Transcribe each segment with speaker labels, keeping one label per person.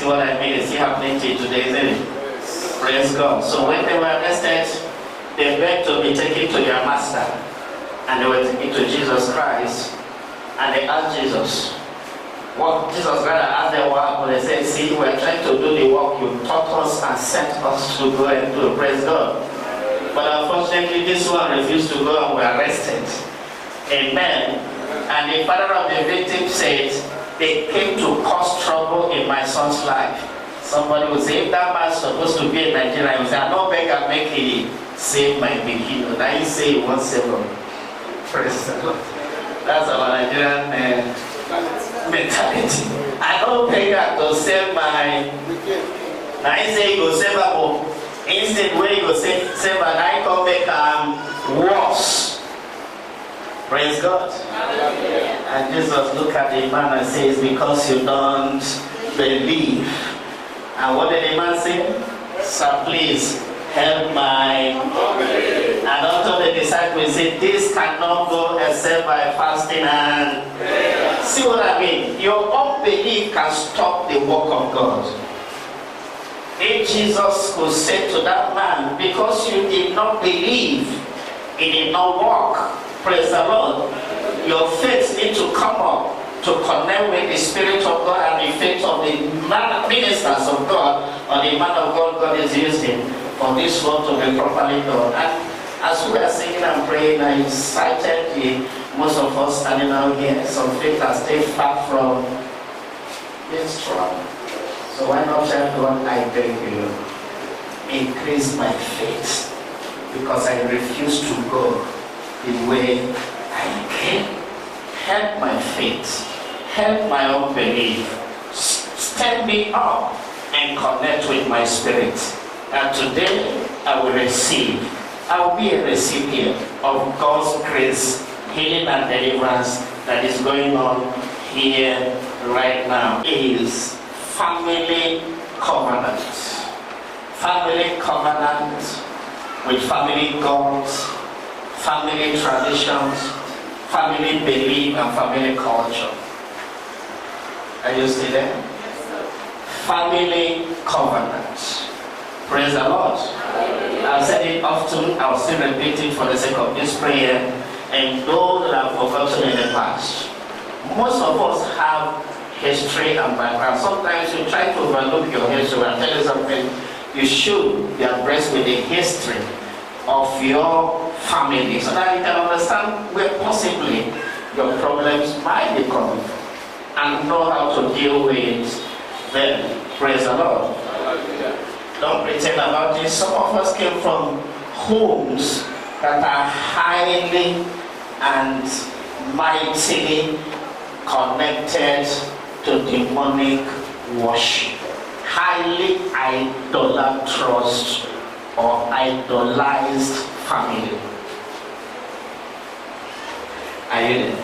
Speaker 1: See what I mean? It's still happening to you today, isn't it? Praise God. So when they were arrested, they begged to be taken to their master. And they were taken to Jesus Christ. And they asked Jesus, what Jesus rather asked them what happened. They said, see, we're trying to do the work you taught us and sent us to go and do. Praise God. But unfortunately, this one refused to go and were arrested. Amen. And the father of the victim said, they came to cause trouble in my son's life. Somebody would say, if that man's supposed to be in Nigeria, he would say, I don't beg and make he save my beginning. Now you say he wants seven. Praise the Lord. That's our Nigerian mentality. I don't beg to save my. Now you say he will save a book. Instead, where you go save and I come make worse. Praise God. And Jesus look at the man and says, because you don't believe. And what did the man say? Sir, please help my unbelief. And unto the disciples said, this cannot go except by fasting and prayer. See what I mean? Your unbelief can stop the work of God. If Jesus could say to that man, because you did not believe, it did not work. Praise the Lord. Your faith needs to come up to connect with the Spirit of God and the faith of the ministers of God or the man of God God is using for this work to be properly done. And as we are singing and praying, I cited most of us standing out here. Some faith has stayed far from being strong. So why not tell God, I beg you, increase my faith, because I refuse to go the way I came. Help my faith, help my unbelief, stand me up and connect with my spirit. And today I will receive, I will be a recipient of God's grace, healing and deliverance that is going on here right now. Is family covenant. Family covenant with family gods, family traditions, family belief, and family culture. Are you still there? Yes, sir. Family covenant. Praise the Lord. I've said it often, I'll still repeat it for the sake of this prayer, and those that I've forgotten in the past. Most of us have history and background. Sometimes you try to overlook your history. I'll tell you something. You should be abreast with the history of your family so that you can understand where possibly your problems might be coming from and know how to deal with them. Praise the Lord. Don't pretend about this. Some of us came from homes that are highly and mightily connected to demonic worship, highly idolatrous or idolized family. Are you there?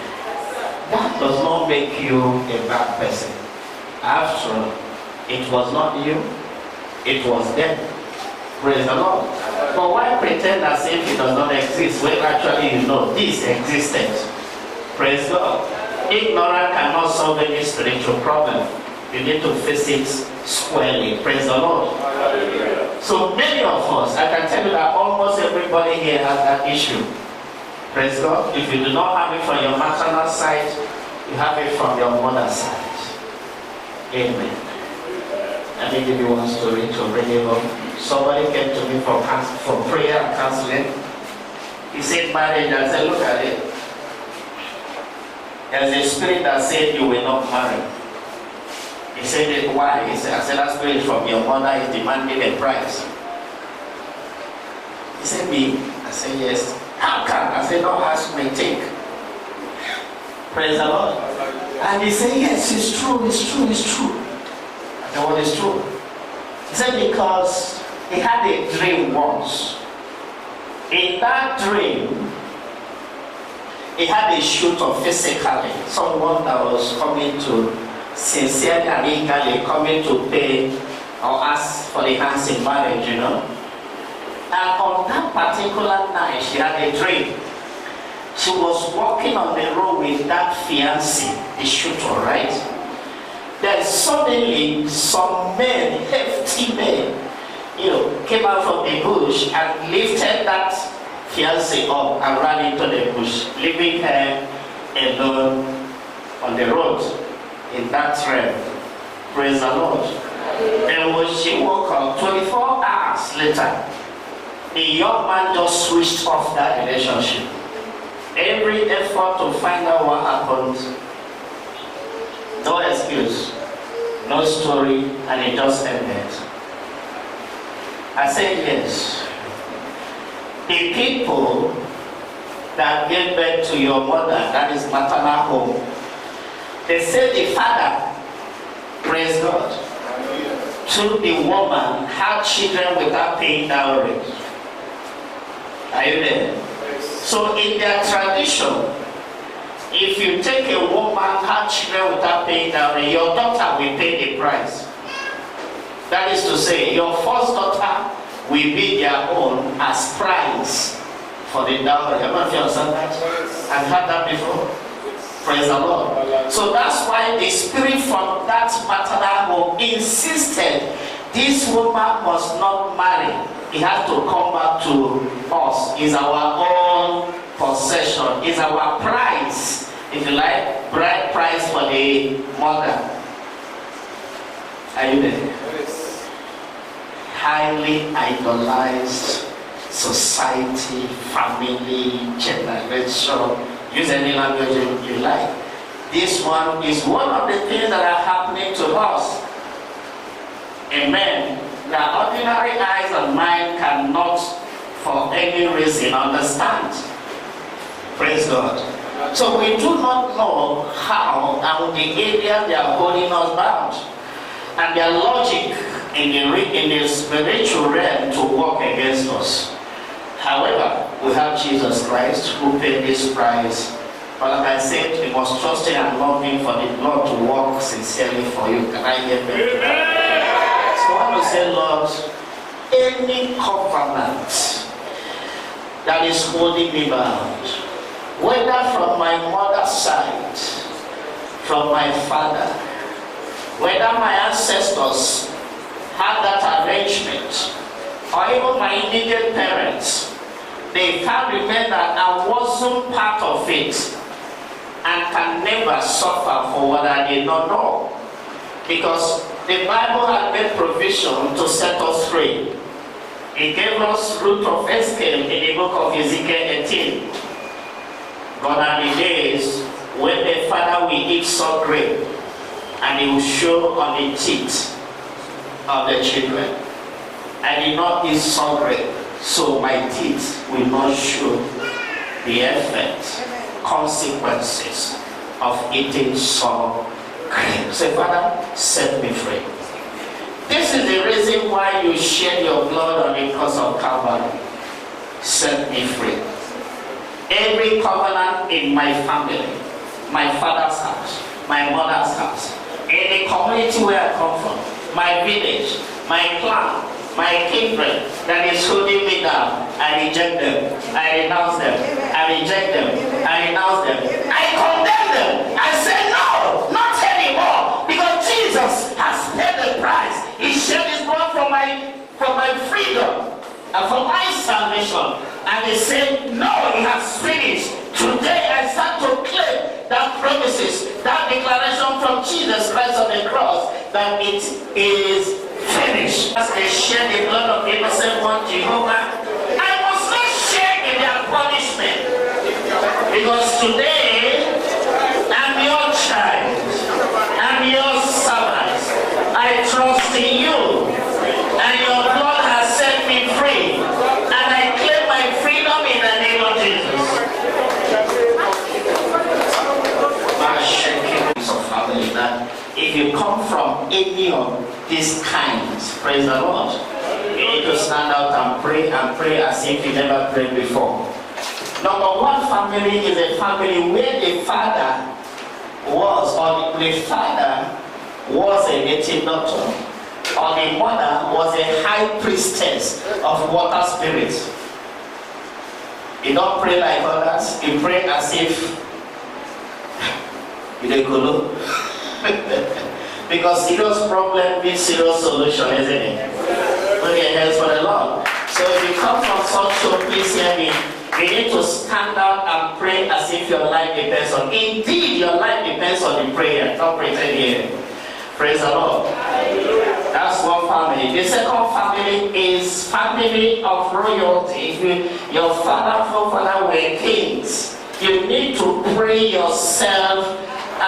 Speaker 1: That does not make you a bad person. After all, it was not you, it was them. Praise the Lord. But why pretend as if it does not exist when actually you know this existed? Praise God. Ignorance cannot solve any spiritual problem. You need to face it squarely. Praise the Lord. So many of us, I can tell you that almost everybody here has that issue. Praise God. If you do not have it from your maternal side, you have it from your mother's side. Amen. Let me give you one story to bring it home. Somebody came to me for prayer and counseling. He said marriage. I said, look at it. There's a spirit that said you will not marry. He said, why? He said, I said, that spirit from your mother is demanding a price. He said, me? I said, yes. How come? I said, don't ask me, take. Praise the Lord. And he said, yes, it's true, it's true, it's true. I said, what is true? He said, because he had a dream once. In that dream, he had a shoot of physically someone that was coming to sincerely and eagerly coming to pay or ask for the hands in marriage, you know. And on that particular night, she had a dream. She was walking on the road with that fiancé, the shooter, right? then suddenly some men, hefty men, came out from the bush and lifted that fiancée up and ran into the bush, leaving her alone on the road in that realm. Praise the Lord. And when she woke up 24 hours later, the young man just switched off that relationship. Every effort to find out what happened, no excuse, no story, and it just ended. I said yes. The people that gave birth to your mother, that is maternal home, they said the father, praise God, took the woman, had children without paying dowry. Are you there? So in their tradition, if you take a woman, have children without paying dowry, your daughter will pay the price. That is to say, your first daughter will be their own as price for the dowry. Have you understand that? I've heard that before. Praise the Lord. So that's why the spirit from that maternal home insisted this woman must not marry. It has to come back to us. It's our own possession. It's our price, if you like, bride price for the mother. Are you there? Yes. Highly idolized society, family, generation. Use any language you like. This one is one of the things that are happening to us. Amen. The ordinary eyes and mind cannot, for any reason, understand. Praise God. So we do not know how and the area they are holding us bound, and their logic in the spiritual realm to work against us. However, we have Jesus Christ who paid this price. But like I said, we must trust Him and love Him for the Lord to work sincerely for you. Can I hear that? So I want to say, Lord, any covenant that is holding me bound, whether from my mother's side, from my father, whether my ancestors had that arrangement, or even my immediate parents, they can't remember that I wasn't part of it and can never suffer for what I did not know. Because the Bible had made provision to set us free. It gave us route of escape in the book of Ezekiel 18. Gone are the days when the father will eat salt grape and he will show on the teeth of the children. I did not eat salt grape, so my teeth will not show the effect, consequences of eating salt grape. Say, Father, set me free. This is the reason why you shed your blood on the cross of Calvary. Set me free. Every covenant in my family, my father's house, my mother's house, in the community where I come from, my village, my clan, my kindred that is holding me down, I reject them, I renounce them, I reject them, I renounce them, I condemn them, I say no, not anymore, because Jesus has paid the price. He shed His blood for my freedom and for my salvation. And He said, no, He has finished. Today I start to claim that promises, that declaration from Jesus Christ on the cross, that it is finished. As they shed the blood of innocent one, Jehovah, I was not shared in their punishment. Because today, I'm your child. I'm your servant. I trust in you. And your blood has set me free. And I claim my freedom in the name of Jesus. That if you come from any of these kinds, praise the Lord, you need to stand out and pray as if you never prayed before. Number one family is a family where the father was, or the father was a native doctor, or the mother was a high priestess of water spirits. You don't pray like others, you pray as if you don't know. Because serious problem means serious solution, isn't it? Put your hands for the Lord. So if you come from such show, please hear me. You need to stand out and pray as if your life depends on it. Indeed, your life depends on the prayer. Don't pretend here. Praise the Lord. That's one family. The second family is family of royalty. If your father, forefather were kings, you need to pray yourself.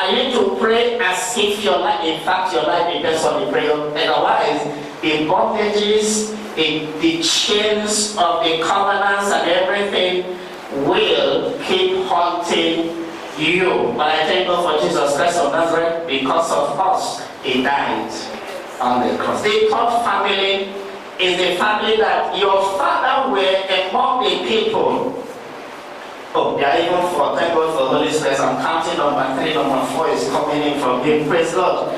Speaker 1: You need to pray as if your life, in fact, your life depends on the prayer. Otherwise, the bondages, the chains of the covenants and everything will keep haunting you. But I thank God for Jesus Christ of Nazareth. Because of us, He died on the cross. The third family is the family that your father were among the people. Oh, they are even four. Thank God for Holy Spirit. I'm counting number 3, number 4 is coming in from Him. Praise God.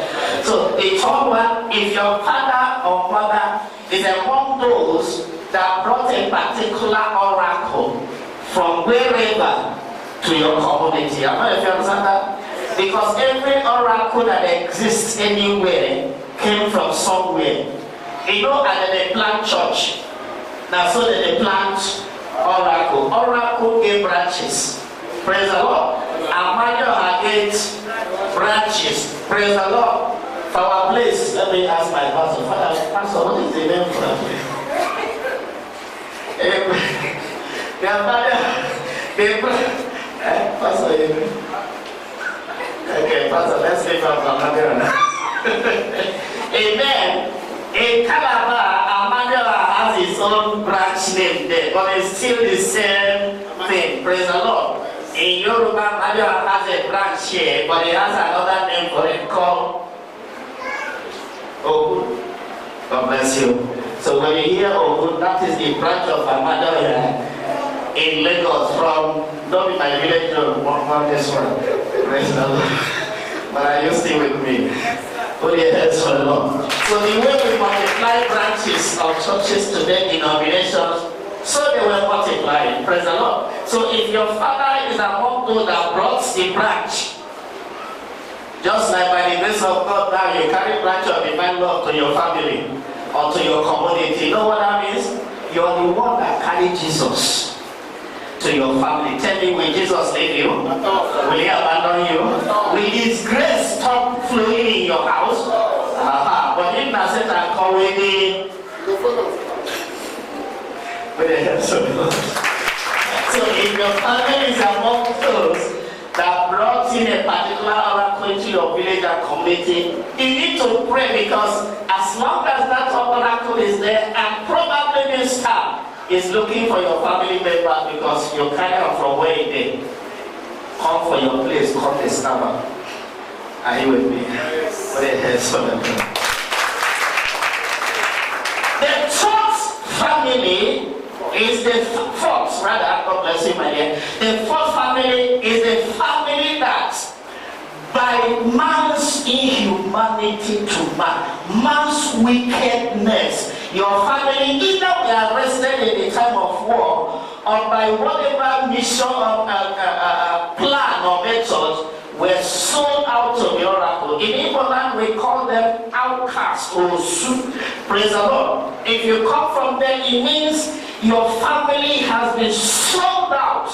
Speaker 1: So the third one, if your father or mother is among those that brought a particular oracle from wherever to your community. I don't know if you understand that. Because every oracle that exists anywhere came from somewhere. You know, and then they plant church. Now, so that they plant oracle. Oracle gave branches. Praise the Lord. Amanda had 8 branches. Praise the Lord. For our place, let me ask my pastor. Pastor, what is the name for our place? Their father, Pastor, okay, Pastor, let's leave out Amanda. Amen. In Calabar, Amanda has his own branch name there, but it's still the same thing. Praise the Lord. In Yoruba, Amanda has a branch here, but it has another name for it called Ogun. God bless you. So when you hear Ogun, that is the branch of Amanda in Lagos from, not in my village, one this one. Praise the Lord. But are you still with me? Put your heads for the Lord. So the way we multiply branches of churches today, denominations, so they will multiply. Praise the Lord. So if your father is among those that brought the branch, just like by the grace of God now you carry branch of divine love to your family or to your community. You know what that means? You are the one that carried Jesus to your family. Tell me, will Jesus leave you? Will He abandon you? Will His grace stop flowing in your house? But He doesn't come with the So if your family is among those that brought in a particular oracle into your village and community, you need to pray, because as long as that oracle is there, and probably this star is looking for your family member, because you carry out from where it is. Come for your place, come to Stava. Are you with me? Put your hands for them. The fourth family is the fourth, rather, God bless you, my dear. The fourth family is the family that by man's inhumanity to man's wickedness, your family either were arrested in the time of war, or by whatever mission or plan or method were sold out to the oracle. In Igbo land, we call them outcasts or soup. Praise the Lord. If you come from there, it means your family has been sold out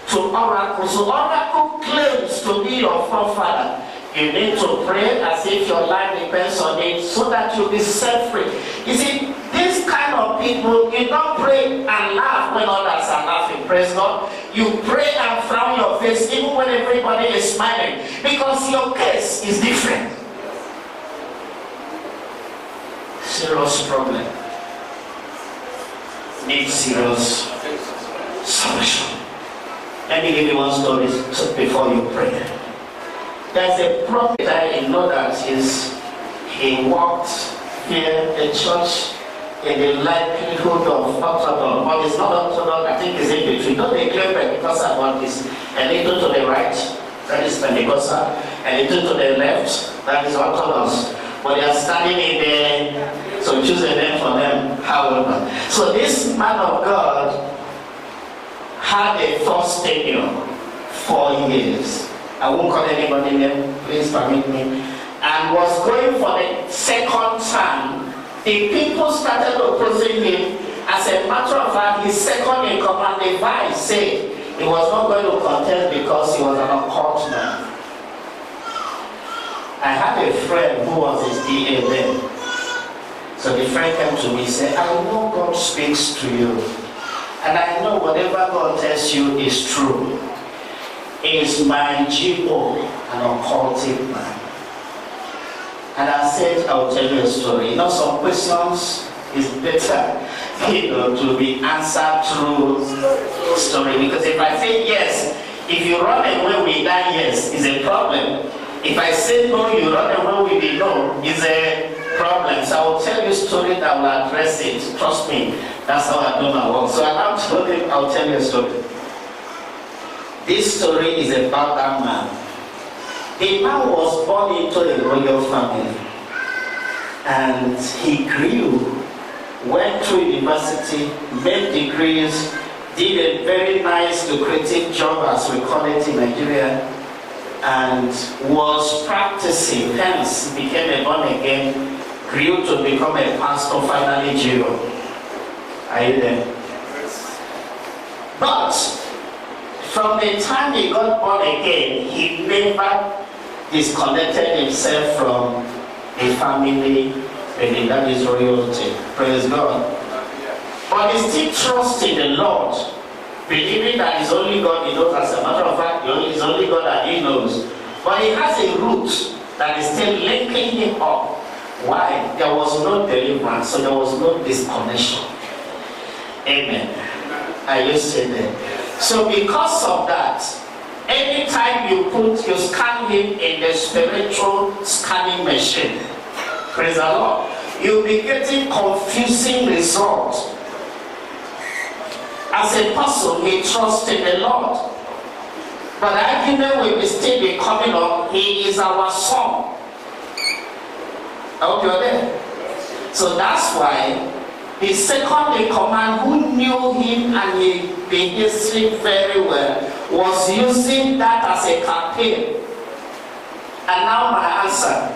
Speaker 1: to oracle. So oracle claims to be your forefather. You need to pray as if your life depends on it, so that you'll be set free. You see, this kind of people, you don't pray and laugh when others are laughing. Praise God. You pray and frown your face even when everybody is smiling, because your case is different. Serious problem. Needs serious solution. Let me give you one story before you pray. There's a prophet I know that he walked here in church in the likelihood of Orthodox, but it's not Orthodox, I think it's in between. Don't declare Pentecostal about this. A little to the right, that is Pentecostal, a little to the left, that is Orthodox. But they are standing in there, so choose a name for them, however. So this man of God had a first tenure 4 years. I won't call anybody name, please permit me. and was going for the second term, the people started opposing him. As a matter of fact, his second in command, the vice, said he was not going to contest because he was an occult man. I had a friend who was his DA then. So the friend came to me and said, I know God speaks to you. And I know whatever God tells you is true. Is my GO an occultic man? And I said, I'll tell you a story. You know, some questions is better, to be answered through story. Because if I say yes, if you run away with that yes, is a problem. If I say no, you run away with the no, is a problem. So I will tell you a story that will address it. Trust me, that's how I do my work. So I told him, I'll tell you a story. This story is about that man. The man was born into a royal family, and he grew, went through university, made degrees, did a very nice lucrative job, as we call it in Nigeria, and was practicing, hence became a born again, grew to become a pastor, finally Jew. Are you there? But from the time he got born again, he never disconnected himself from a family, and that is royalty. Praise God. But he still trusts in the Lord, believing that it's only God he knows. As a matter of fact, it's only God that he knows. But he has a root that is still linking him up. Why? There was no deliverance, so there was no disconnection. Amen. I used to say that. So because of that, anytime you scan him in the spiritual scanning machine, praise the Lord, you'll be getting confusing results. As a person, he trusts in the Lord. But the argument will still be coming up, he is our son. I hope you're there. So that's why the second in command, who knew him and the history very well, was using that as a campaign. And now my answer.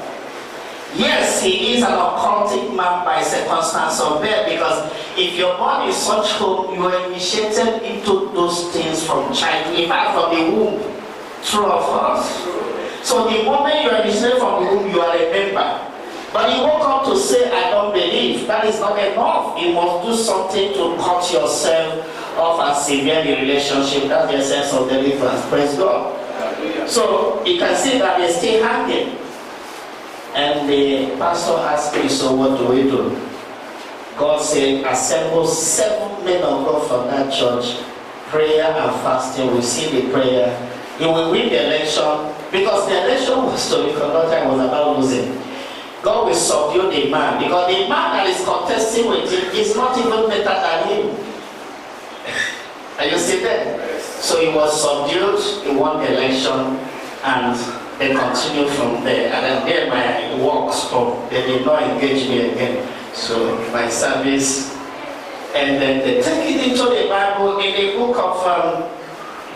Speaker 1: Yes, he is an occultic man by circumstance of birth, because if you're born in such home, you are initiated into those things from childhood, in fact from the womb. True or false? So the moment you are initiated from the womb, you are a member. But you woke up to say, I don't believe. That is not enough. You must do something to cut yourself off and sever the relationship. That's the essence of deliverance. Praise God. So you can see that they're still hanging. And the pastor asked me, so what do we do? God said, assemble 7 men of God from that church. Prayer and fasting. We see the prayer. He will win the election. Because the election was to be conducted, was about losing. God will subdue the man, because the man that is contesting with him is not even better than him. Are you see that? So he was subdued, he won the election, and they continued from there. And then there my work stopped. They did not engage me again. So my service, and then they take it into the Bible in the book of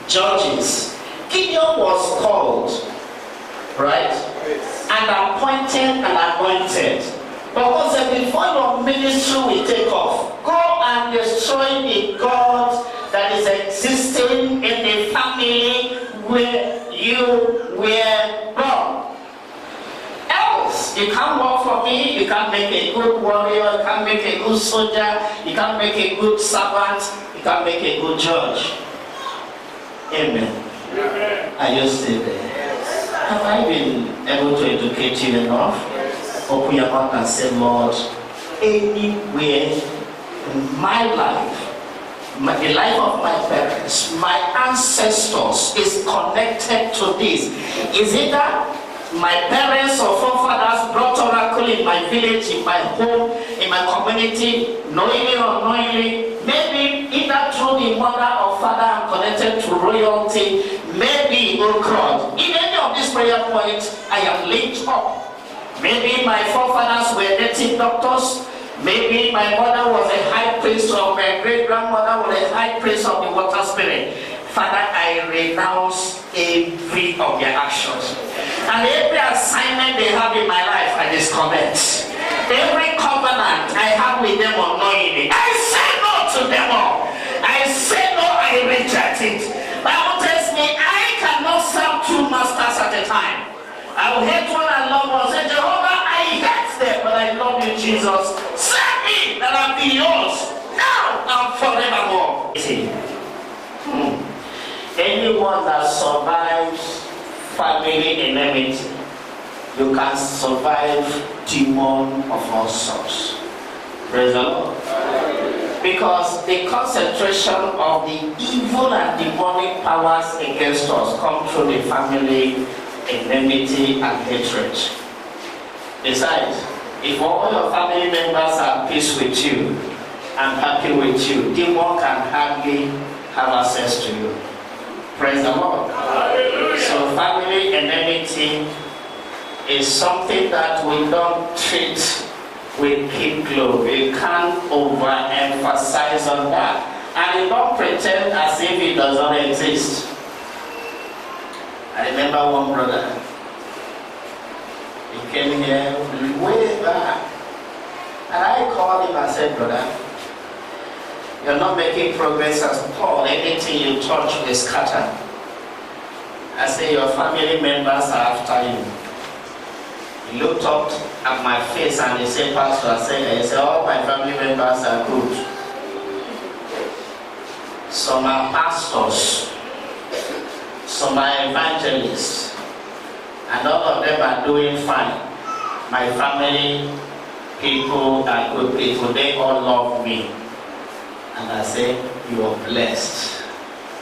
Speaker 1: Judges. Gideon was called, right? And appointed and anointed. But God said, before your ministry will take off, go and destroy the gods that is existing in the family where you were born. Else, you can't work for me, you can't make a good warrior, you can't make a good soldier, you can't make a good servant, you can't make a good judge. Amen. Are you still there? Have I been able to educate you enough? Open your mouth and say, Lord, anywhere in my life, the life of my parents, my ancestors is connected to this. Is it that my parents or forefathers brought oracle in my village, in my home, in my community, knowingly or unknowingly? Maybe either through the mother or father I'm connected to royalty. Maybe, oh God, in any of these prayer points, I am linked up. Maybe my forefathers were native doctors. Maybe my mother was a high priest, or my great-grandmother was a high priest of the water spirit. Father, I renounce every of their actions. And every assignment they have in my life, I disconnect. Every covenant I have with them unknowingly, I say no to them all. I say no, I reject it. Bible tells me I cannot serve two masters at a time. I will hate one and love one. Say, Jehovah, I hate them, but I love you, Jesus. Save me that I'll be yours now and forevermore. See, anyone that survives family enmity, you can survive demon of all sorts. Praise the Lord. Because the concentration of the evil and demonic powers against us come through the family enmity and hatred. Besides, if all your family members are at peace with you and happy with you, demon can hardly have access to you. Praise the Lord. So family enmity is something that we don't treat with keep low. We can't overemphasize on that. And we don't pretend as if it does not exist. I remember one brother. He came here way back. And I called him and said, brother, you're not making progress as Paul. Anything you touch will scatter. I said, your family members are after you. He looked up at my face and he said, Pastor, I said, all my family members are good. Some are pastors, some are evangelists, and all of them are doing fine. My family people are good people, they all love me. And I say, you are blessed.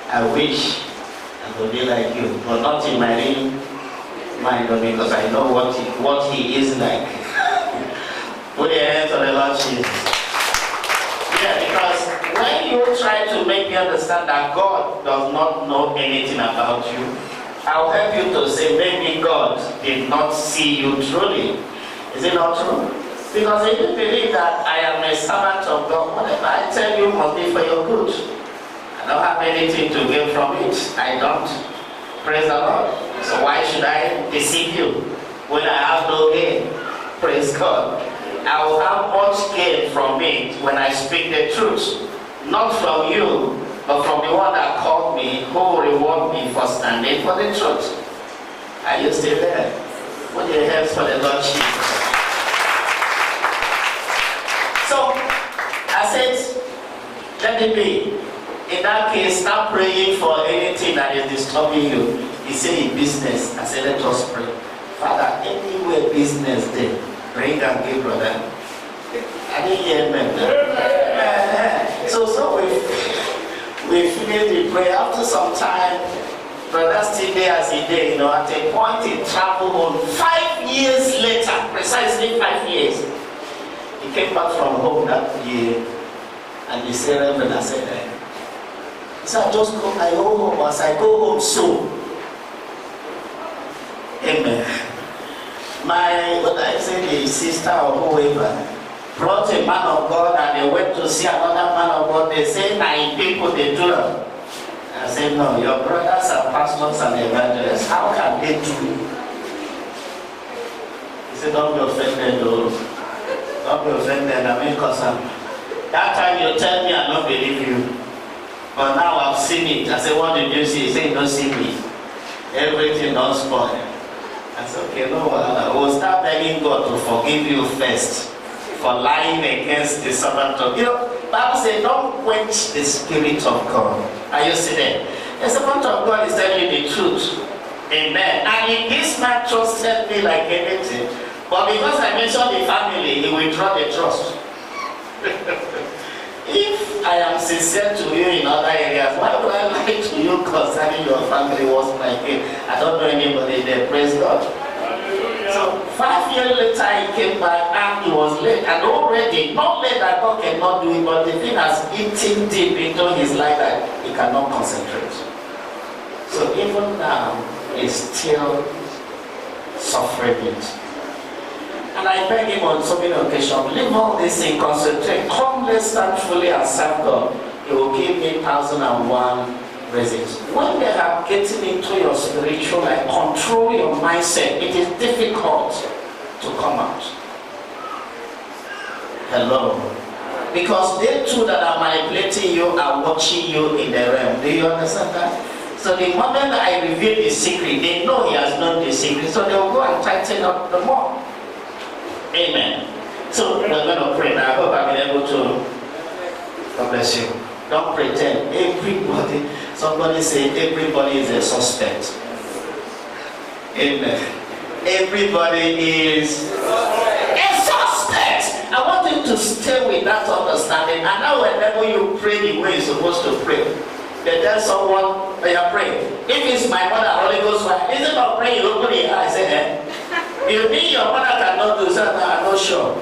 Speaker 1: I wish I could be like you, but not in my real mind, because I know what he is like. Put your hands on the Lord Jesus. Yeah, because when you try to make me understand that God does not know anything about you, I'll help you to say maybe God did not see you truly. Is it not true? Because if you believe that I am a servant of God, whatever I tell you must be for your good. I don't have anything to gain from it. I don't. Praise the Lord. So why should I deceive you when I have no gain? Praise God. I will have much gain from it when I speak the truth. Not from you, but from the one that called me, who will reward me for standing for the truth. Are you still there? Put your hands for the Lord Jesus. So, I said, let it be. In that case, start praying for anything that is disturbing you. He said in business, I said, let us pray. Father, anywhere business there, bring and give, brother. I didn't hear amen. So we finished the prayer. After some time, brother still there as he did, at a point he traveled on 5 years later, precisely 5 years. He came back from home that year and he said, Reverend, I said, I just go, I go home as I go home soon. Amen. The sister or whoever brought a man of God and they went to see another man of God. They say 9 people they do it. I said, no, your brothers are pastors and evangelists. How can they do it? He said, don't be offended, though. Don't be offended, I mean, because that time you tell me I don't believe you. But now I've seen it. I said, what did you see? He said, you don't see me. Everything don't spoil. I said, okay, no, I will start begging God to forgive you first for lying against the servant of God. Bible says, don't quench the Spirit of God. Are you see there? The servant of God is telling you the truth. Amen. And if this man trusted me like anything, but because I mentioned the family, he withdraw the trust. If I am sincere to you in other areas, why would I lie to you concerning your family was like it? I don't know anybody there, praise God. So 5 years later he came back and he was late, and already, not late that God cannot do it, but the thing has eaten deep into his life that he cannot concentrate. So even now, he's still suffering it. And I beg him on so many occasions, leave all this and concentrate. Come, let's stand fully and serve God. He will give me 1001 resist. When they are getting into your spiritual life, control your mindset, it is difficult to come out. Hello. Because they too that are manipulating you are watching you in the realm. Do you understand that? So the moment that I reveal the secret, they know he has known the secret, so they will go and tighten up the more. Amen. So we're going to pray now. I hope I've been able to. God bless you. Don't pretend. Everybody, somebody say everybody is a suspect. Amen. Everybody is a suspect. I want you to stay with that understanding. And now whenever you pray the way you're supposed to pray, they tell someone they are praying. If it's my mother, Holy Ghost, is it not praying? You open your eyes, eh? You mean your mother cannot do something? I'm not sure.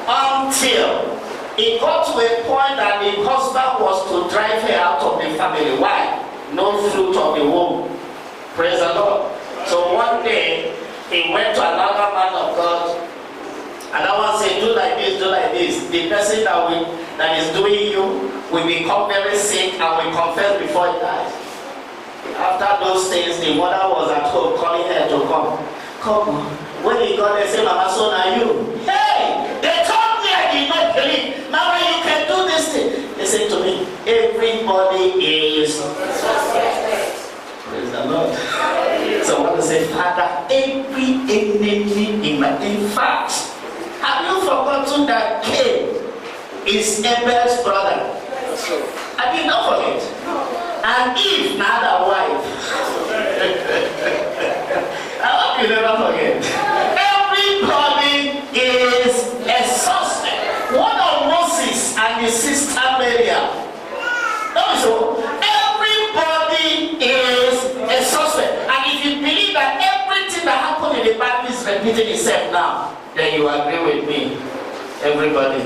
Speaker 1: Until it got to a point that the husband was to drive her out of the family. Why? No fruit of the womb. Praise the Lord. So one day, he went to another man of God, and that one said, do like this, do like this. The person that is doing you will become very sick and will confess before he dies. After those things, the mother was at home calling her to come. Come. When he got there, say, Mama, son, are you? Hey! They told me I did not believe. Mama, you can do this thing. They said to me, everybody is. Praise the Lord. So I want to say, Father, every enemy in fact, have you forgotten that Cain is Abel's brother? I did not forget. And Eve, another wife. I hope you never forget. Everybody is a suspect. One of Moses and his sister Miriam. Also, everybody is a suspect. And if you believe that everything that happened in the Bible is repeating itself now, then you agree with me. Everybody.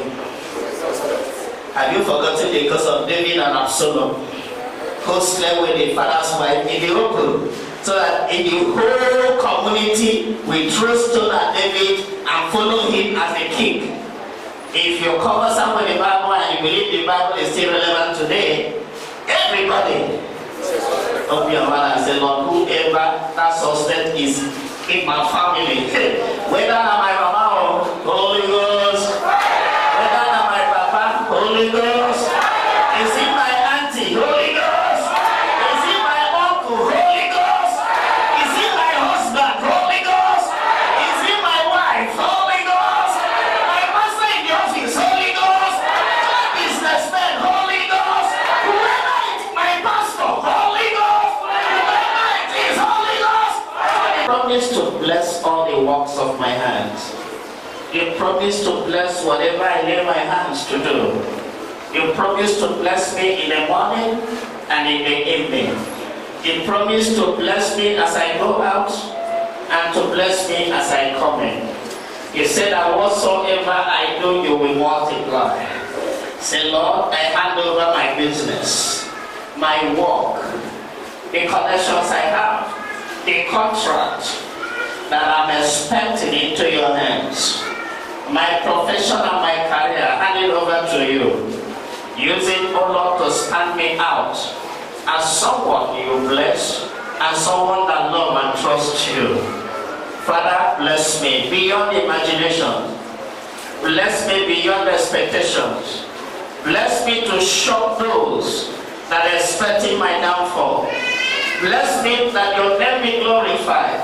Speaker 1: Have you forgotten the case of David and Absalom, who slept with the father's wife in the open, so that in the whole community we throw stone at David and follow him as the king? If you cover someone in the Bible and you believe the Bible is still relevant today, everybody open your mouth and say, Lord, whoever that suspect is in my family, whether I'm my mama or Holy Ghost, whether I'm my papa, Holy Ghost, is it my auntie, Holy Ghost, is it my uncle, Holy Ghost, is it my husband, Holy Ghost, is it my wife, Holy Ghost, my master in the office, Holy Ghost, my businessman, Holy Ghost, whoever it is, my pastor, Holy Ghost, whoever it is, Holy Ghost. I promise to bless all the works of my hands. You promise to bless whatever I lay my hands to do. You promise to bless me in the morning and in the evening. You promise to bless me as I go out and to bless me as I come in. You said that whatsoever I do, you will multiply. Say, Lord, I hand over my business, my work, the connections I have, the contract that I'm expecting into your hands. My profession and my career, hand it over to you. Use it, oh Lord, to stand me out as someone you bless and someone that love and trust you. Father, bless me beyond imagination. Bless me beyond expectations. Bless me to shock those that are expecting my downfall. Bless me that your name be glorified.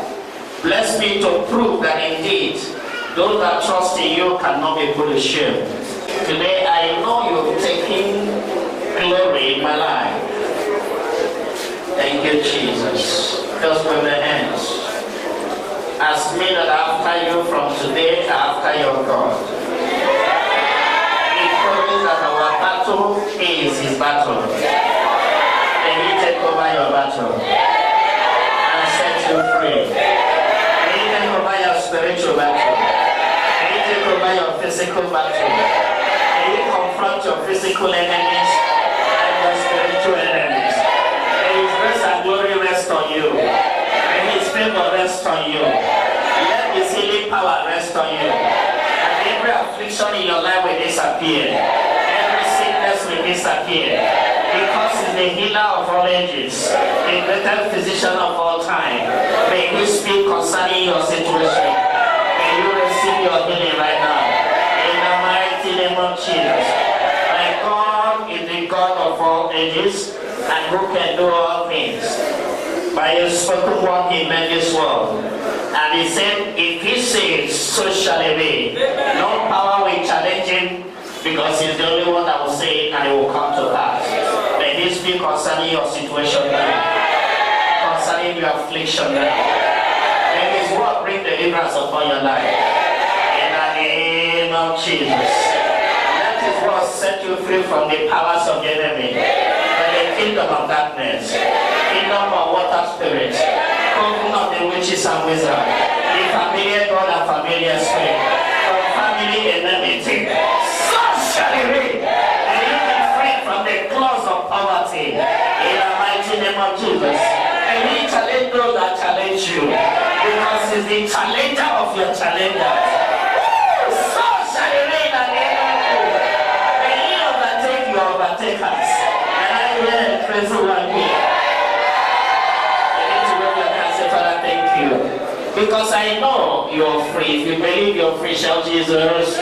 Speaker 1: Bless me to prove that indeed those that trust in you cannot be put to shame. Today I know you're taking glory in my life. Thank you, Jesus. Just with the hands. As me that after you from today, after your God. It promises that our battle is his battle. And he take over your battle and set you free. And he take over your spiritual battle. And he take over your physical battle. And he confront your physical enemies and your spiritual enemies. And his grace and glory rest on you. And his favor rest on you. Let his healing power rest on you. And every affliction in your life will disappear. Every sickness will disappear. because he's the healer of all ages, the greatest physician of all time. May he speak concerning your situation. May you receive your healing right now. In the mighty name of Jesus. My God is the God of all ages, and who can do all things. By his spoken word he made this world. And he said, if he says, so shall it be. No power will challenge him, because he's the only one that will say it, and it will come to pass. May he speak concerning your situation now, concerning your affliction now. May his word bring deliverance upon your life. In the name of Jesus. Let his word set you free from the powers of the enemy, from the kingdom of darkness, kingdom of water spirits, coven of the witches and wizards, the familiar God and familiar spirit, from family enmity. So shall it be. And you be free from the claws of poverty. In the mighty name of Jesus. And he challenge those that challenge you, because he's the challenger of your challengers. So shall it be in the name of Jesus. And he overtake your overtakers. And I hear a crazy one here. Because I know you're free. If you believe you're free, shout Jesus.